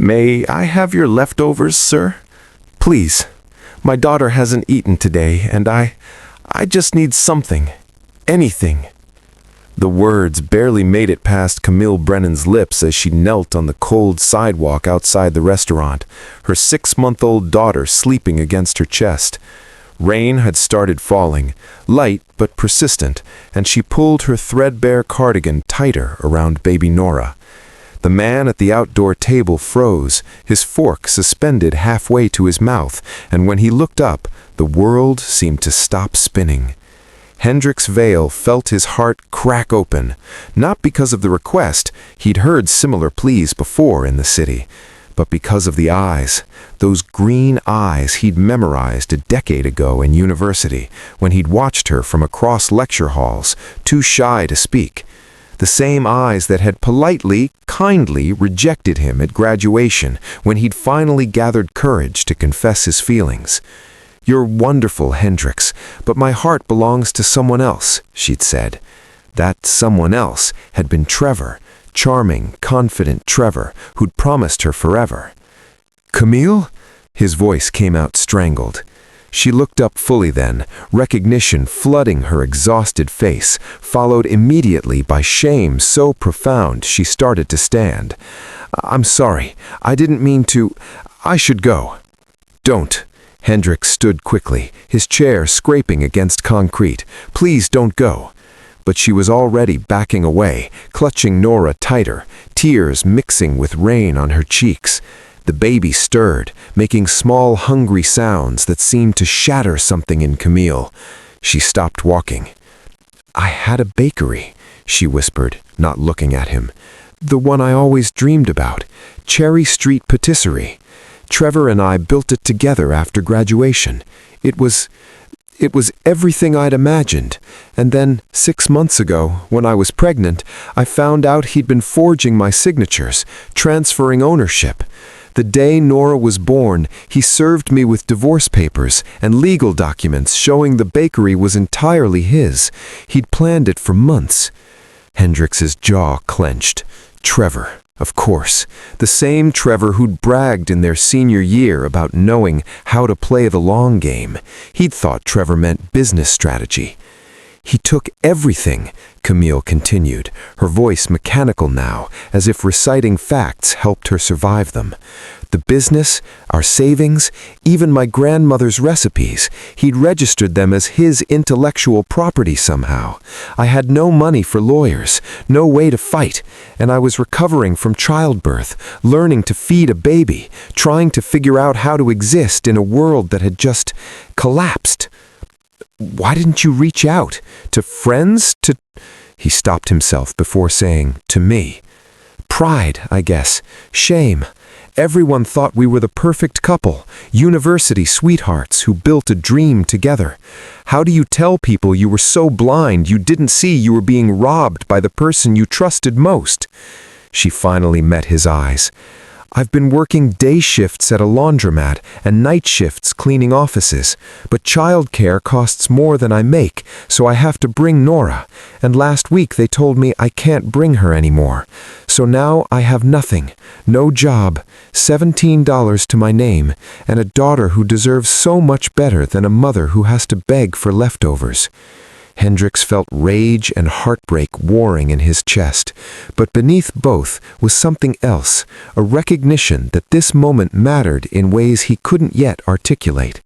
May I have your leftovers, sir? Please. My daughter hasn't eaten today, and I just need something. Anything. The words barely made it past Camille Brennan's lips as she knelt on the cold sidewalk outside the restaurant, her 6-month-old daughter sleeping against her chest. Rain had started falling, light but persistent, and she pulled her threadbare cardigan tighter around baby Nora. The man at the outdoor table froze, his fork suspended halfway to his mouth, and when he looked up, the world seemed to stop spinning. Hendrix Vale felt his heart crack open, not because of the request, he'd heard similar pleas before in the city, but because of the eyes, those green eyes he'd memorized a decade ago in university, when he'd watched her from across lecture halls, too shy to speak. The same eyes that had politely, kindly rejected him at graduation when he'd finally gathered courage to confess his feelings. "You're wonderful, Hendrix, but my heart belongs to someone else," she'd said. That someone else had been Trevor, charming, confident Trevor, who'd promised her forever. "Camille?" His voice came out strangled. She looked up fully then, recognition flooding her exhausted face, followed immediately by shame so profound she started to stand. "I'm sorry. I didn't mean to. I should go." "Don't." Hendrix stood quickly, his chair scraping against concrete. "Please don't go." But she was already backing away, clutching Nora tighter, tears mixing with rain on her cheeks. The baby stirred, making small, hungry sounds that seemed to shatter something in Camille. She stopped walking. "I had a bakery," she whispered, not looking at him. "The one I always dreamed about. Cherry Street Patisserie. Trevor and I built it together after graduation. It was everything I'd imagined. And then, 6 months ago, when I was pregnant, I found out he'd been forging my signatures, transferring ownership. The day Nora was born, he served me with divorce papers and legal documents showing the bakery was entirely his. He'd planned it for months." Hendrix's jaw clenched. Trevor, of course. The same Trevor who'd bragged in their senior year about knowing how to play the long game. He'd thought Trevor meant business strategy. "He took everything," Camille continued, her voice mechanical now, as if reciting facts helped her survive them. "The business, our savings, even my grandmother's recipes, he'd registered them as his intellectual property somehow. I had no money for lawyers, no way to fight, and I was recovering from childbirth, learning to feed a baby, trying to figure out how to exist in a world that had just collapsed. Why didn't you reach out? To friends? To—" He stopped himself before saying, "To me. Pride, I guess. Shame. Everyone thought we were the perfect couple, university sweethearts who built a dream together. How do you tell people you were so blind you didn't see you were being robbed by the person you trusted most?" She finally met his eyes. "I've been working day shifts at a laundromat and night shifts cleaning offices, but childcare costs more than I make, so I have to bring Nora, and last week they told me I can't bring her anymore. So now I have nothing, no job, $17 to my name, and a daughter who deserves so much better than a mother who has to beg for leftovers." Hendrix felt rage and heartbreak warring in his chest, but beneath both was something else, a recognition that this moment mattered in ways he couldn't yet articulate.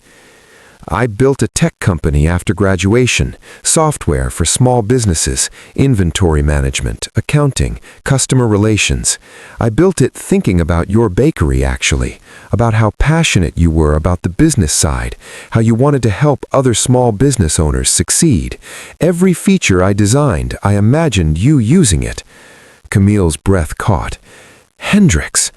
"I built a tech company after graduation, software for small businesses, inventory management, accounting, customer relations. I built it thinking about your bakery, actually, about how passionate you were about the business side, how you wanted to help other small business owners succeed. Every feature I designed, I imagined you using it." Camille's breath caught. "Hendrix,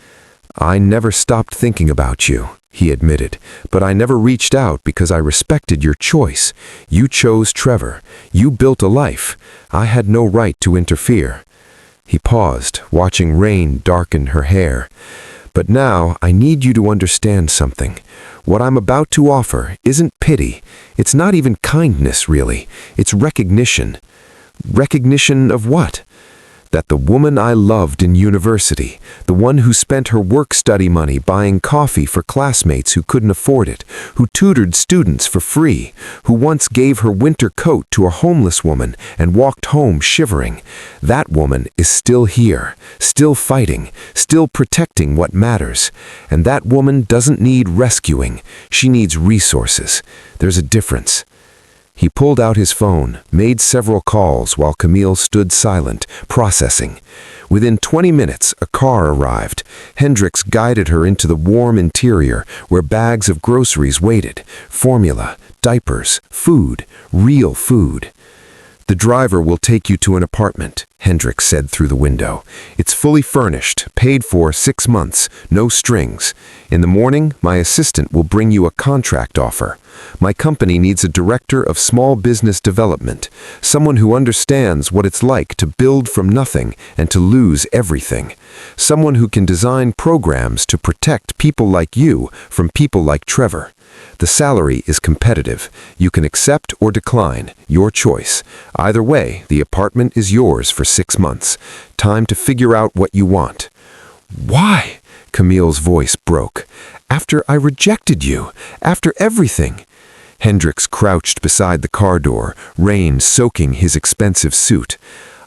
I never stopped thinking about you," he admitted, "but I never reached out because I respected your choice. You chose Trevor. You built a life. I had no right to interfere." He paused, watching rain darken her hair. "But now I need you to understand something. What I'm about to offer isn't pity. It's not even kindness, really. It's recognition." "Recognition of what?" That the woman I loved in university, the one who spent her work-study money buying coffee for classmates who couldn't afford it, who tutored students for free, who once gave her winter coat to a homeless woman and walked home shivering, that woman is still here, still fighting, still protecting what matters. And that woman doesn't need rescuing, she needs resources. There's a difference. He pulled out his phone, made several calls while Camille stood silent, processing. Within 20 minutes, a car arrived. Hendricks guided her into the warm interior where bags of groceries waited. Formula, diapers, food, real food. "The driver will take you to an apartment," Hendricks said through the window. "It's fully furnished, paid for 6 months, no strings. In the morning, my assistant will bring you a contract offer. My company needs a director of small business development, someone who understands what it's like to build from nothing and to lose everything. Someone who can design programs to protect people like you from people like Trevor. The salary is competitive. You can accept or decline, your choice. Either way, the apartment is yours for 6 months. Time to figure out what you want." "Why?" Camille's voice broke. "After I rejected you, after everything." Hendricks crouched beside the car door, rain soaking his expensive suit.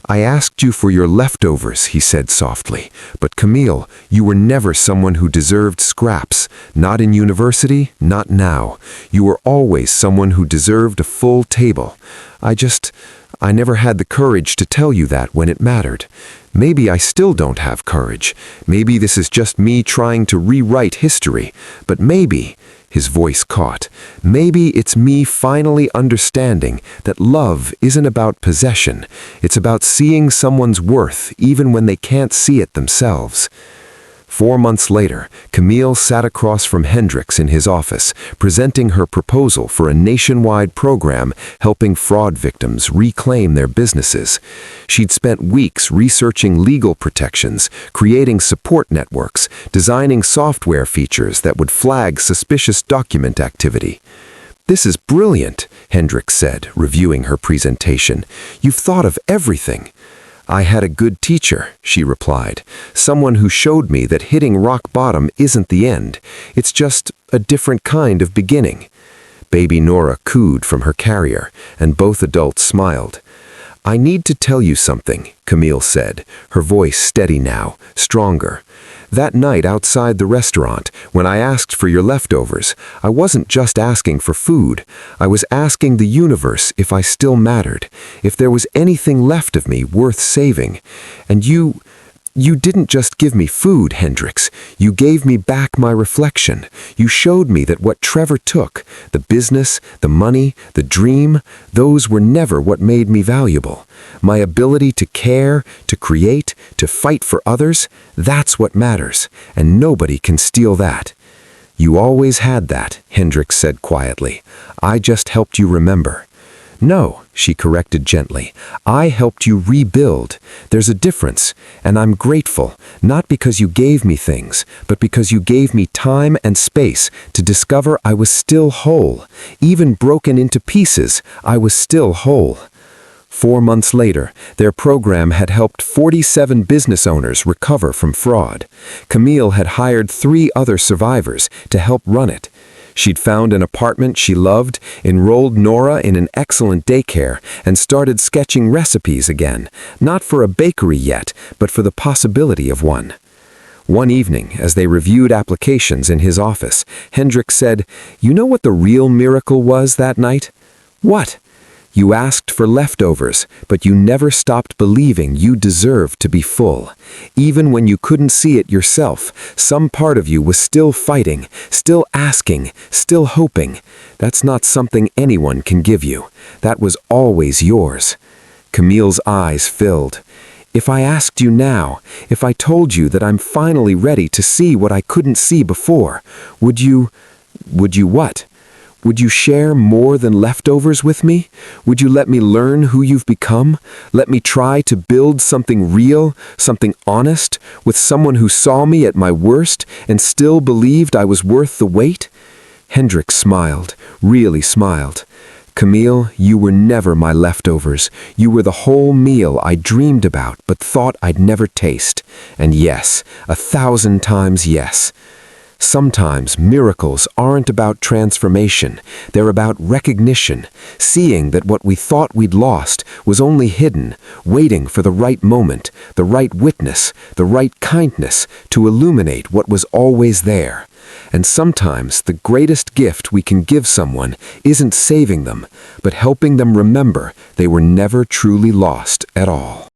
"I asked you for your leftovers," he said softly. "But Camille, you were never someone who deserved scraps. Not in university, not now. You were always someone who deserved a full table. I never had the courage to tell you that when it mattered. Maybe I still don't have courage. Maybe this is just me trying to rewrite history. But maybe," his voice caught, "maybe it's me finally understanding that love isn't about possession. It's about seeing someone's worth even when they can't see it themselves." 4 months later, Camille sat across from Hendricks in his office, presenting her proposal for a nationwide program helping fraud victims reclaim their businesses. She'd spent weeks researching legal protections, creating support networks, designing software features that would flag suspicious document activity. "This is brilliant," Hendricks said, reviewing her presentation. "You've thought of everything." "I had a good teacher," she replied. "Someone who showed me that hitting rock bottom isn't the end. It's just a different kind of beginning." Baby Nora cooed from her carrier, and both adults smiled. "I need to tell you something," Camille said, her voice steady now, stronger. "That night outside the restaurant, when I asked for your leftovers, I wasn't just asking for food. I was asking the universe if I still mattered, if there was anything left of me worth saving. And you didn't just give me food, Hendricks. You gave me back my reflection. You showed me that what Trevor took, the business, the money, the dream, those were never what made me valuable. My ability to care, to create, to fight for others, that's what matters, and nobody can steal that." "You always had that," Hendricks said quietly. "I just helped you remember." "No," she corrected gently. "I helped you rebuild. There's a difference, and I'm grateful, not because you gave me things, but because you gave me time and space to discover I was still whole. Even broken into pieces, I was still whole." 4 months later, their program had helped 47 business owners recover from fraud. Camille had hired 3 other survivors to help run it. She'd found an apartment she loved, enrolled Nora in an excellent daycare, and started sketching recipes again, not for a bakery yet, but for the possibility of one. One evening, as they reviewed applications in his office, Hendricks said, "You know what the real miracle was that night?" "What?" "You asked for leftovers, but you never stopped believing you deserved to be full. Even when you couldn't see it yourself, some part of you was still fighting, still asking, still hoping. That's not something anyone can give you. That was always yours." Camille's eyes filled. "If I asked you now, if I told you that I'm finally ready to see what I couldn't see before, would you what? Would you share more than leftovers with me? Would you let me learn who you've become? Let me try to build something real, something honest, with someone who saw me at my worst and still believed I was worth the wait?" Hendricks smiled, really smiled. Camille, you were never my leftovers. You were the whole meal I dreamed about but thought I'd never taste. And yes, 1,000 times yes. Sometimes miracles aren't about transformation. They're about recognition, seeing that what we thought we'd lost was only hidden, waiting for the right moment, the right witness, the right kindness to illuminate what was always there. And sometimes the greatest gift we can give someone isn't saving them, but helping them remember they were never truly lost at all.